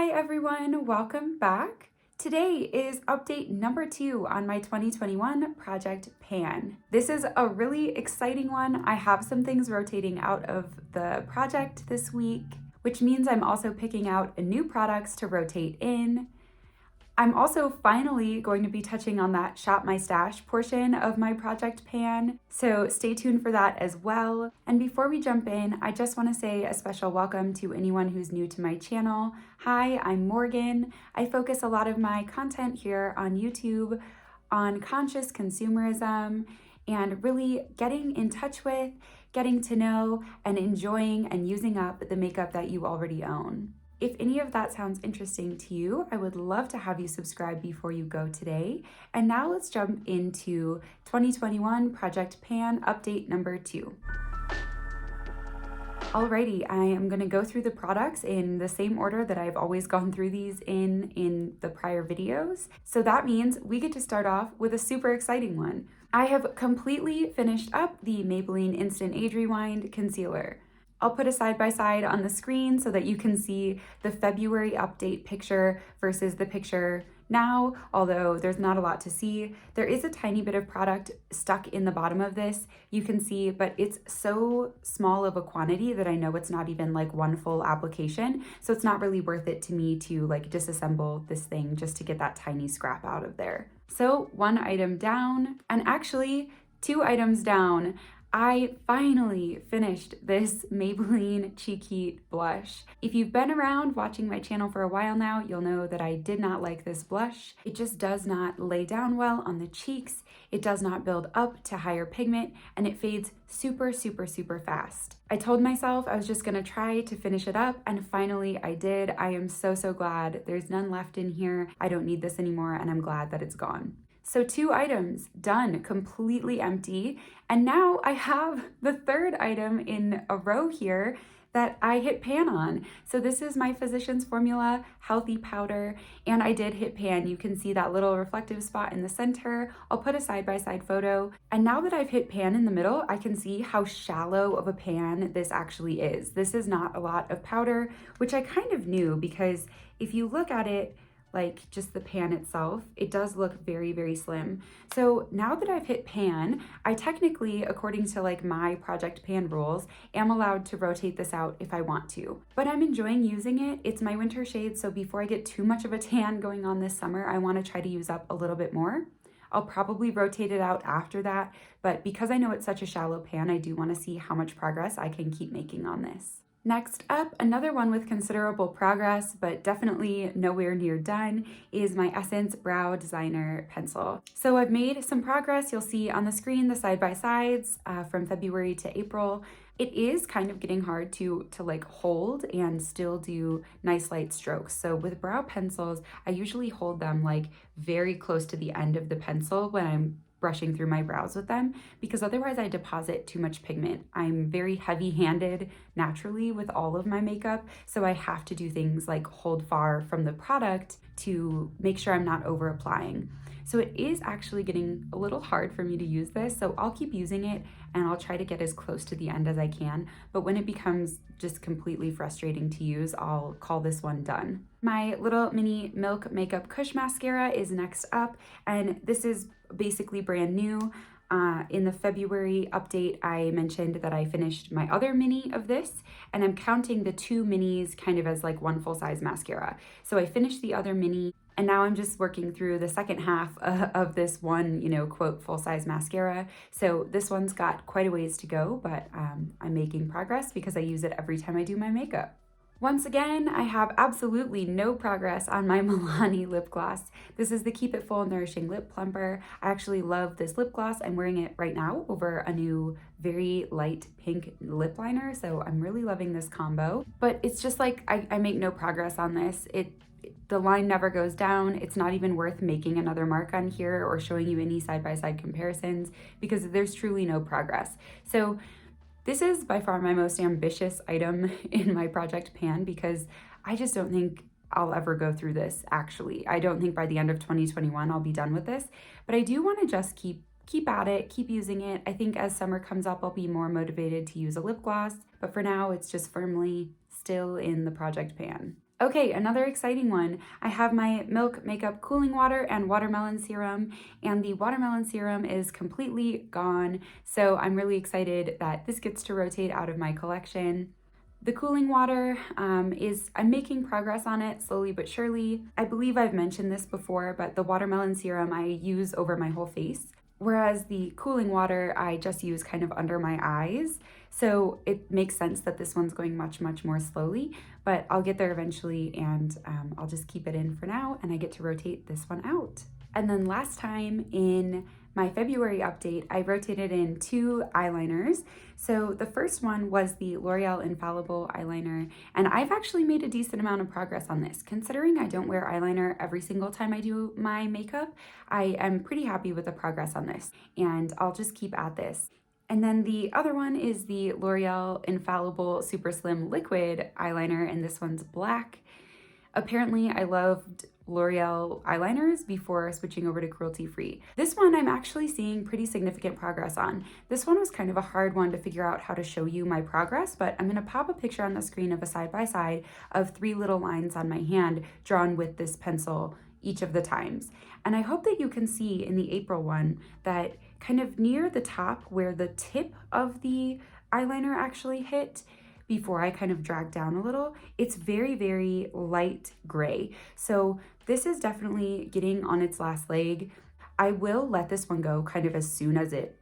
Hi everyone, welcome back. Today is update number 2 on my 2021 Project Pan. This is a really exciting one. I have some things rotating out of the project this week, which means I'm also picking out new products to rotate in. I'm also finally going to be touching on that Shop My Stash portion of my Project Pan, so stay tuned for that as well. And before we jump in, I just want to say a special welcome to anyone who's new to my channel. Hi, I'm Morgan. I focus a lot of my content here on YouTube on conscious consumerism and really getting in touch with, getting to know, and enjoying and using up the makeup that you already own. If any of that sounds interesting to you, I would love to have you subscribe before you go today. And now let's jump into 2021 Project Pan update number 2. Alrighty, I am going to go through the products in the same order that I've always gone through these in the prior videos. So that means we get to start off with a super exciting one. I have completely finished up the Maybelline Instant Age Rewind Concealer. I'll put a side-by-side on the screen so that you can see the February update picture versus the picture now, although there's not a lot to see. There is a tiny bit of product stuck in the bottom of this, you can see, but it's so small of a quantity that I know it's not even like one full application, so it's not really worth it to me to like disassemble this thing just to get that tiny scrap out of there. So 1 item down, and actually 2 items down. I finally finished this Maybelline Cheek Heat blush. If you've been around watching my channel for a while now, you'll know that I did not like this blush. It just does not lay down well on the cheeks. It does not build up to higher pigment, and it fades super fast. I told myself I was just gonna try to finish it up, and finally I did. I am so glad. There's none left in here. I don't need this anymore, and I'm glad that it's gone. So 2 items done, completely empty. And now I have the 3rd item in a row here that I hit pan on. So this is my Physicians Formula Healthy Powder, and I did hit pan. You can see that little reflective spot in the center. I'll put a side-by-side photo. And now that I've hit pan in the middle, I can see how shallow of a pan this actually is. This is not a lot of powder, which I kind of knew because if you look at it, like just the pan itself, it does look very slim. So now that I've hit pan, I technically, according to like my Project Pan rules, am allowed to rotate this out if I want to. But I'm enjoying using it. It's my winter shade, so before I get too much of a tan going on this summer, I want to try to use up a little bit more. I'll probably rotate it out after that, but because I know it's such a shallow pan, I do want to see how much progress I can keep making on this. Next up, another one with considerable progress, but definitely nowhere near done, is my Essence Brow Designer Pencil. So I've made some progress. You'll see on the screen the side-by-sides from February to April. It is kind of getting hard to like hold and still do nice light strokes. So with brow pencils, I usually hold them like very close to the end of the pencil when I'm brushing through my brows with them, because otherwise I deposit too much pigment. I'm very heavy-handed naturally with all of my makeup, so I have to do things like hold far from the product to make sure I'm not over applying. So it is actually getting a little hard for me to use this, so I'll keep using it and I'll try to get as close to the end as I can, but when it becomes just completely frustrating to use, I'll call this one done. My little mini Milk Makeup Kush Mascara is next up, and this is basically brand new. In the February update, I mentioned that I finished my other mini of this, and I'm counting the 2 minis kind of as like one full-size mascara. So I finished the other mini, and now I'm just working through the second half of this one, quote, full-size mascara. So this one's got quite a ways to go, but I'm making progress because I use it every time I do my makeup. Once again, I have absolutely no progress on my Milani lip gloss. This is the Keep It Full Nourishing Lip Plumper. I actually love this lip gloss. I'm wearing it right now over a new very light pink lip liner, so I'm really loving this combo. But it's just like I make no progress on this. The line never goes down. It's not even worth making another mark on here or showing you any side-by-side comparisons because there's truly no progress. So this is by far my most ambitious item in my Project Pan because I just don't think I'll ever go through this, actually. I don't think by the end of 2021 I'll be done with this, but I do want to just keep at it, keep using it. I think as summer comes up, I'll be more motivated to use a lip gloss, but for now it's just firmly still in the Project Pan. Okay, another exciting one. I have my Milk Makeup Cooling Water and Watermelon Serum, and the Watermelon Serum is completely gone, so I'm really excited that this gets to rotate out of my collection. The cooling water I'm making progress on it slowly but surely. I believe I've mentioned this before, but the watermelon serum I use over my whole face, whereas the cooling water I just use kind of under my eyes. So it makes sense that this one's going much, much more slowly, but I'll get there eventually, and I'll just keep it in for now, and I get to rotate this one out. And then last time in my February update, I rotated in 2 eyeliners. So the first one was the L'Oreal Infallible eyeliner, and I've actually made a decent amount of progress on this. Considering I don't wear eyeliner every single time I do my makeup, I am pretty happy with the progress on this, and I'll just keep at this. And then the other one is the L'Oreal Infallible Super Slim Liquid eyeliner, and this one's black. Apparently, I loved L'Oreal eyeliners before switching over to cruelty-free. This one I'm actually seeing pretty significant progress on. This one was kind of a hard one to figure out how to show you my progress, but I'm gonna pop a picture on the screen of a side-by-side of 3 little lines on my hand drawn with this pencil each of the times. And I hope that you can see in the April one that kind of near the top where the tip of the eyeliner actually hit, before I kind of drag down a little, it's very, very light gray. So this is definitely getting on its last leg. I will let this one go kind of as soon as it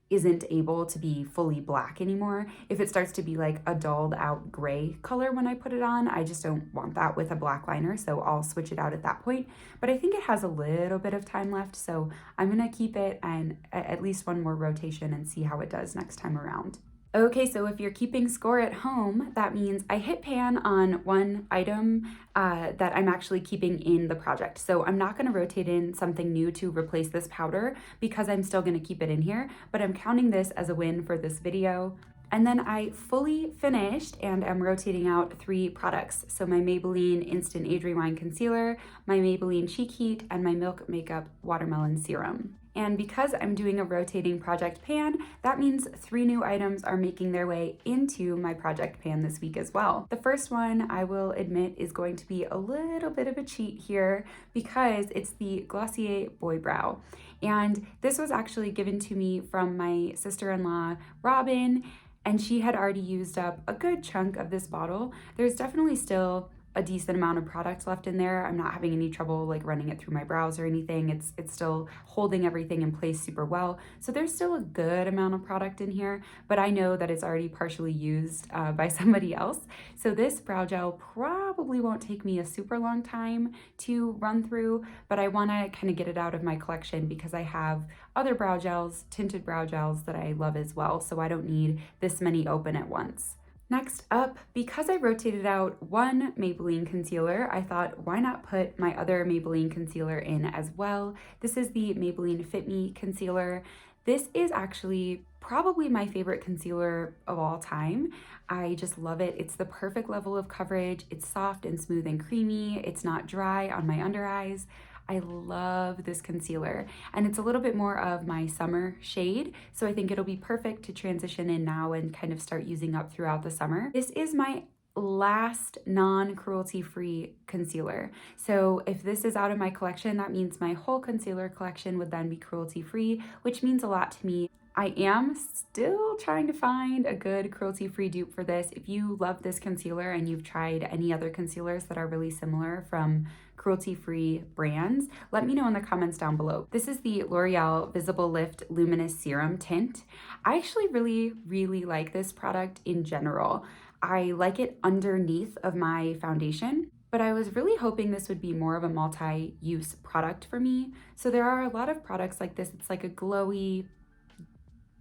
isn't able to be fully black anymore. If it starts to be like a dulled out gray color when I put it on, I just don't want that with a black liner, so I'll switch it out at that point. But I think it has a little bit of time left, so I'm gonna keep it and at least one more rotation and see how it does next time around. Okay, so if you're keeping score at home, that means I hit pan on one item that I'm actually keeping in the project. So I'm not gonna rotate in something new to replace this powder because I'm still gonna keep it in here, but I'm counting this as a win for this video. And then I fully finished and am rotating out 3 products. So my Maybelline Instant Age Rewind Concealer, my Maybelline Cheek Heat, and my Milk Makeup Watermelon Serum. And because I'm doing a rotating project pan, that means 3 new items are making their way into my project pan this week as well. The first one, I will admit, is going to be a little bit of a cheat here because it's the Glossier Boy Brow. And this was actually given to me from my sister-in-law, Robin, and she had already used up a good chunk of this bottle. There's definitely still a decent amount of product left in there. I'm not having any trouble like running it through my brows or anything. It's still holding everything in place super well. So there's still a good amount of product in here, but I know that it's already partially used by somebody else. So this brow gel probably won't take me a super long time to run through, but I wanna kind of get it out of my collection because I have other brow gels, tinted brow gels that I love as well. So I don't need this many open at once. Next up, because I rotated out one Maybelline concealer, I thought why not put my other Maybelline concealer in as well. This is the Maybelline Fit Me concealer. This is actually probably my favorite concealer of all time. I just love it. It's the perfect level of coverage. It's soft and smooth and creamy. It's not dry on my under eyes. I love this concealer, and it's a little bit more of my summer shade, so I think it'll be perfect to transition in now and kind of start using up throughout the summer. This is my last non-cruelty-free concealer. So if this is out of my collection, that means my whole concealer collection would then be cruelty-free, which means a lot to me. I am still trying to find a good cruelty-free dupe for this. If you love this concealer and you've tried any other concealers that are really similar from cruelty-free brands, let me know in the comments down below. This is the L'Oreal Visible Lift Luminous Serum Tint. I actually really like this product in general. I like it underneath of my foundation, but I was really hoping this would be more of a multi-use product for me. So there are a lot of products like this. It's like a glowy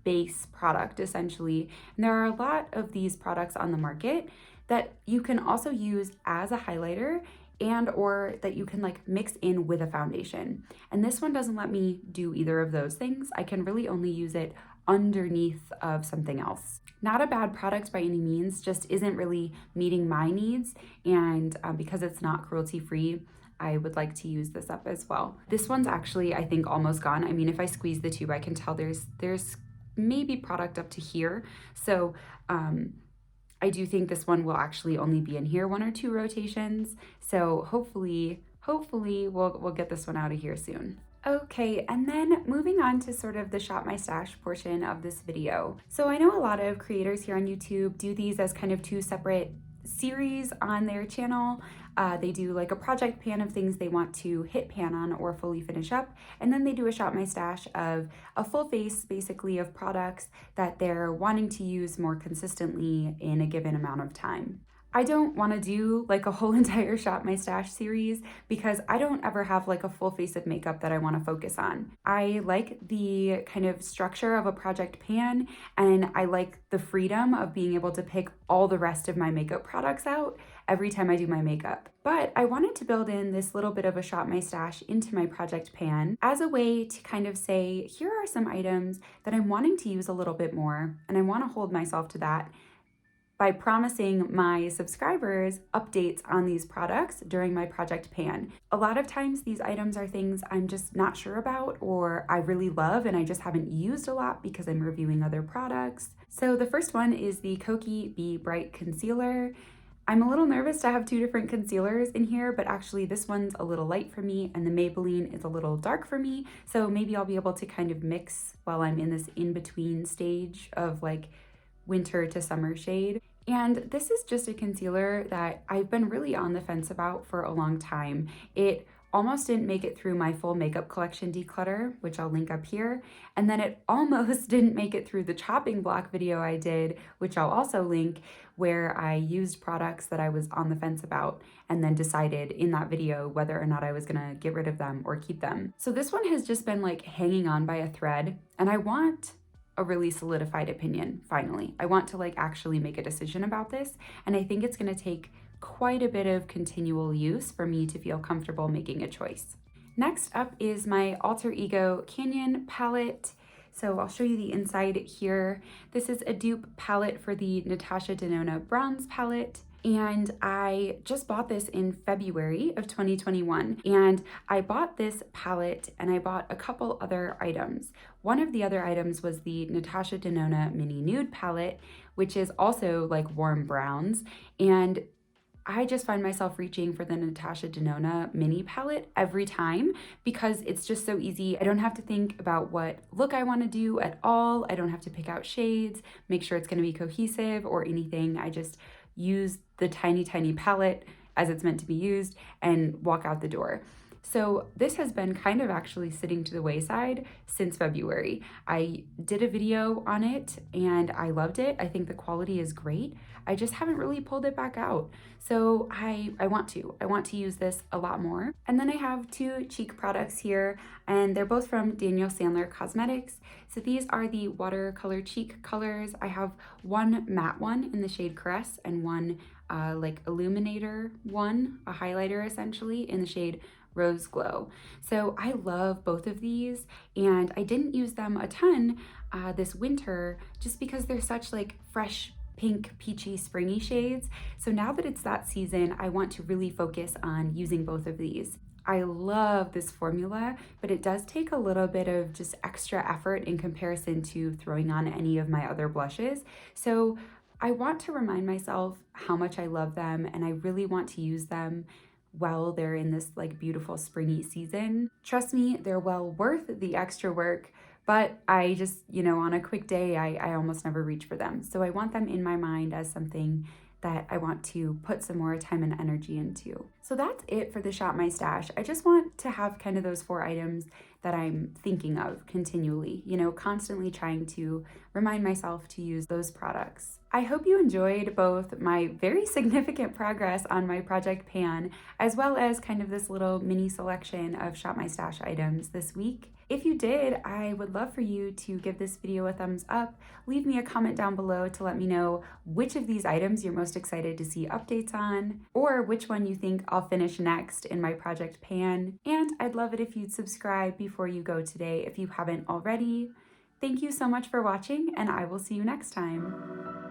base product essentially. And there are a lot of these products on the market that you can also use as a highlighter and or that you can like mix in with a foundation. And this one doesn't let me do either of those things. I can really only use it underneath of something else. Not a bad product by any means, just isn't really meeting my needs. And because it's not cruelty free, I would like to use this up as well. This one's actually, I think, almost gone. I mean, if I squeeze the tube, I can tell there's maybe product up to here. So I do think this one will actually only be in here 1 or 2 rotations. So hopefully we'll get this one out of here soon. Okay, and then moving on to sort of the Shop My Stash portion of this video. So I know a lot of creators here on YouTube do these as kind of 2 separate series on their channel. They do like a project pan of things they want to hit pan on or fully finish up, and then they do a Shop My Stash of a full face basically of products that they're wanting to use more consistently in a given amount of time. I don't want to do like a whole entire Shop My Stash series because I don't ever have like a full face of makeup that I want to focus on. I like the kind of structure of a project pan, and I like the freedom of being able to pick all the rest of my makeup products out every time I do my makeup. But I wanted to build in this little bit of a Shop My Stash into my project pan as a way to kind of say, here are some items that I'm wanting to use a little bit more, and I want to hold myself to that by promising my subscribers updates on these products during my project pan. A lot of times these items are things I'm just not sure about or I really love and I just haven't used a lot because I'm reviewing other products. So the first one is the Kokie Be Bright Concealer. I'm a little nervous to have 2 different concealers in here, but actually this one's a little light for me and the Maybelline is a little dark for me. So maybe I'll be able to kind of mix while I'm in this in-between stage of like winter to summer shade. And this is just a concealer that I've been really on the fence about for a long time. It almost didn't make it through my full makeup collection declutter, which I'll link up here. And then it almost didn't make it through the chopping block video I did, which I'll also link, where I used products that I was on the fence about and then decided in that video whether or not I was gonna get rid of them or keep them. So this one has just been like hanging on by a thread, and I want a really solidified opinion finally. I want to like actually make a decision about this, and I think it's going to take quite a bit of continual use for me to feel comfortable making a choice. Next up is my Alter Ego Canyon palette. So I'll show you the inside here. This is a dupe palette for the Natasha Denona Bronze palette. And I just bought this in February of 2021. And I bought this palette and I bought a couple other items. One of the other items was the Natasha Denona Mini Nude palette, which is also like warm browns. And I just find myself reaching for the Natasha Denona mini palette every time because it's just so easy. I don't have to think about what look I want to do at all. I don't have to pick out shades, make sure it's going to be cohesive or anything. I just use the tiny palette as it's meant to be used and walk out the door. So this has been kind of actually sitting to the wayside since February. I did a video on it and I loved it. I think the quality is great. I just haven't really pulled it back out. So I want to use this a lot more. And then I have 2 cheek products here, and they're both from Daniel Sandler Cosmetics. So these are the watercolor cheek colors. I have one matte one in the shade Caress and one like illuminator one, a highlighter essentially, in the shade Rose Glow. So I love both of these, and I didn't use them a ton this winter just because they're such like fresh pink, peachy, springy shades. So now that it's that season, I want to really focus on using both of these. I love this formula, but it does take a little bit of just extra effort in comparison to throwing on any of my other blushes. So I want to remind myself how much I love them, and I really want to use them while they're in this like beautiful springy season. Trust me, they're well worth the extra work, but I just, on a quick day, I almost never reach for them. So I want them in my mind as something that I want to put some more time and energy into. So that's it for the Shop My Stash. I just want to have kind of those 4 items that I'm thinking of continually, constantly trying to remind myself to use those products. I hope you enjoyed both my very significant progress on my project pan, as well as kind of this little mini selection of Shop My Stash items this week. If you did, I would love for you to give this video a thumbs up, leave me a comment down below to let me know which of these items you're most excited to see updates on, or which one you think I'll finish next in my project pan. And I'd love it if you'd subscribe before you go today if you haven't already. Thank you so much for watching, and I will see you next time.